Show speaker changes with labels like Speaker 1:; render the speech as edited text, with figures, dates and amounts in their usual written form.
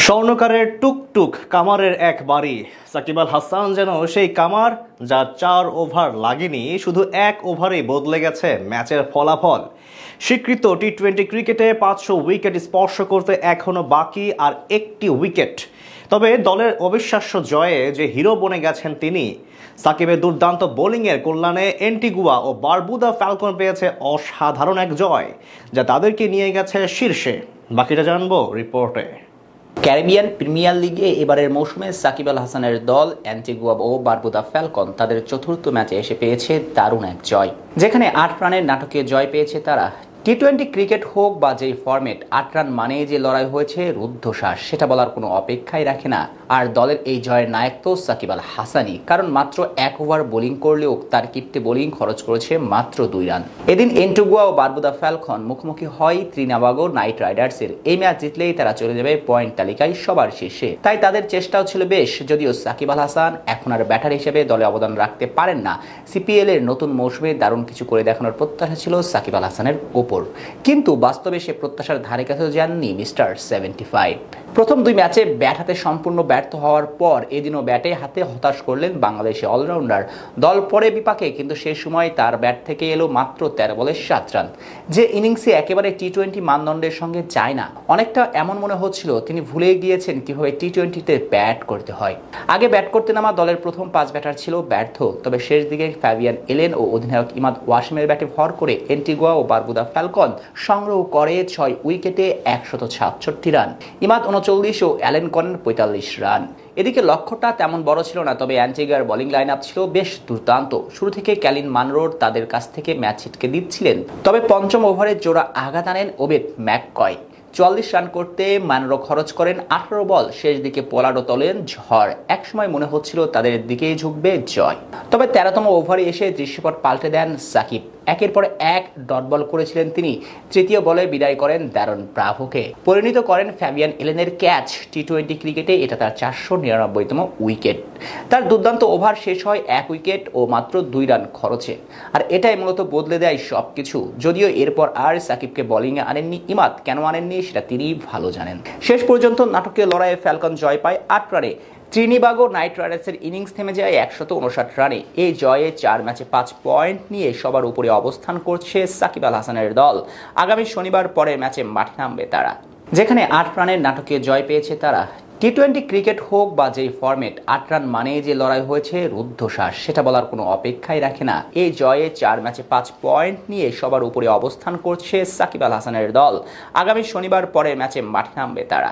Speaker 1: স্বর্ণকারের টুকটুক কামারের এক বাড়ি। সাকিব আল হাসান যেন সেই কামার, যা 4 ওভার লাগেনি, শুধু 1 ওভারেই বদলে গেছে ম্যাচের ফলাফল। স্বীকৃত টি-20 ক্রিকেটে 500 উইকেট স্পর্শ করতে এখনো বাকি আর একটি উইকেট। তবে দলের অবিশ্বাস্য জয়ে যে হিরো বনে গেছেন তিনি। সাকিবের দুর্দান্ত বোলিংয়ের কল্যাণে অ্যান্টিগুয়া ও বারবুদা ফ্যালকন পেয়েছে অসাধারণ এক জয়, যা তাদেরকে নিয়ে গেছে শীর্ষে। বাকিটা জানবো রিপোর্টে।
Speaker 2: ক্যারিবিয়ান প্রিমিয়ার লিগে এবারের মৌসুমে সাকিব আল হাসানের দল অ্যান্টিগুয়া ও বারবুদা ফ্যালকন তাদের চতুর্থ ম্যাচে এসে পেয়েছে দারুণ এক জয়, যেখানে 8 রানের নাটকীয় জয় পেয়েছে তারা। টি-20 ক্রিকেট হোক বা যেই ফরম্যাট, 8 রান মানেই যে লড়াই হয়েছে রুদ্ধশ্বাস, সেটা বলার কোনো অপেক্ষাই রাখে না। আর দলের এই জয়ের নায়ক তো সাকিব আল হাসানই, কারণ মাত্র 1 ওভার বোলিং করলেও তার কিপ্টে বোলিং খরচ করেছে মাত্র 2 রান। এদিন অ্যান্টিগুয়া ও বারবুদা ফ্যালকন মুখোমুখি হয় ত্রিনাবাগো নাইট রাইডার্সের। এই ম্যাচ জিতলেই তারা চলে যাবে পয়েন্ট তালিকায় সবার শীর্ষে। তাই তাদের চেষ্টাও ছিল বেশ, যদিও সাকিব আল হাসান এখন আর ব্যাটার হিসেবে দলে অবদান রাখতে পারেন না। সিপিএল এর নতুন মৌসুমে দারুণ কিছু করে দেখানোর প্রত্যাশা ছিল সাকিব আল হাসানের ওপর, কিন্তু বাস্তবে সে প্রত্যাশার ধারে কাছেও যাননি মিস্টার 75। প্রথম 2 ম্যাচে ব্যাট হাতে সম্পূর্ণ ব্যর্থ হওয়ার পর এদিনও ব্যাটে হাতে হতাশ করলেন বাংলাদেশি অলরাউন্ডার। দল পরে বিপাকে, কিন্তু সেই সময় তার ব্যাট থেকে এলো মাত্র 13 বলে 7 রান, যে ইনিংসে একেবারে টি-20 মানদণ্ডের সঙ্গে যায় না। অনেকটা এমন মনে হচ্ছিল তিনি ভুলে গিয়েছেন কিভাবে টি-20তে ব্যাট করতে হয়। আগে ব্যাট করতে নামা দলের প্রথম 5 ব্যাটার ছিল ব্যর্থ, তবে শেষ দিকে ফ্যাবিয়ান এলেন ও অধিনায়ক ইমাদ ওয়াসিমের ব্যাটে ভর করে অ্যান্টিগুয়া ও বারবুদা ফ্যালকন সংগ্রহ করে 6 উইকেটে 166 রান। ইমাদ 39 ও অ্যালেন করেন 45 রান। এদিকে লক্ষ্যটা তেমন বড় ছিল না, তবে অ্যান্টিগুয়ার বোলিং লাইন আপ ছিল বেশ দুর্দান্ত। শুরু থেকে ক্যালিন মানরোর তাদের কাছ থেকে ম্যাচ ছিটকে দিচ্ছিলেন, তবে পঞ্চম ওভারে জোড়া আঘাত আনেন ওবেদ ম্যাককয়। 44 রান করতে মানরো খরচ করেন 18 বল। শেষ দিকে পোলার্ডো তোলেন ঝড়। একসময় মনে হচ্ছিল তাদের দিকেই ঝুঁকবে জয়, তবে 13তম ওভারে এসে দৃশ্যপট পাল্টে দেন সাকিব। একের পর এক ডট বল করেছিলেন তিনি। তৃতীয় বলে বিদায় করেন দ্যারন ব্রাভোকে, পরিণত করেন ফ্যাবিয়ান এলেনের ক্যাচ। টি-20 ক্রিকেটে এটা তার 499তম উইকেট। তার দুর্দান্ত ওভার শেষ হয় 1 উইকেট ও মাত্র 2 রান খরচে, আর এটাই মূলত বদলে দেয় সবকিছু। যদিও এরপর আর সাকিবকে বোলিংয়ে আনেননি ইমাদ, কেন আনেননি সেটা তিনিই ভালো জানেন। শেষ পর্যন্ত নাটকীয় লড়াইয়ে ফ্যালকন জয় পায় 8 রানে। ত্রিনিবাগো নাইট রাইডার্সের ইনিংস থেমে যায় 159 রানে। এই জয়ে 4 ম্যাচে 5 পয়েন্ট নিয়ে সবার উপরে অবস্থান করছে সাকিব আল হাসানের দল। আগামী শনিবার পরের ম্যাচে মাঠে নামবে তারা, যেখানে 8 রানের নাটকীয় জয় পেয়েছে তারা। টি-20 ক্রিকেট হোক বা যেই ফরম্যাট, 8 রান মানেই যে লড়াই হয়েছে রুদ্ধশ্বাস, সেটা বলার কোনো অপেক্ষাই রাখে না। এই জয়ে 4 ম্যাচে 5 পয়েন্ট নিয়ে সবার উপরে অবস্থান করছে সাকিব আল হাসানের দল। আগামী শনিবার পরের ম্যাচে মাঠে নামবে তারা।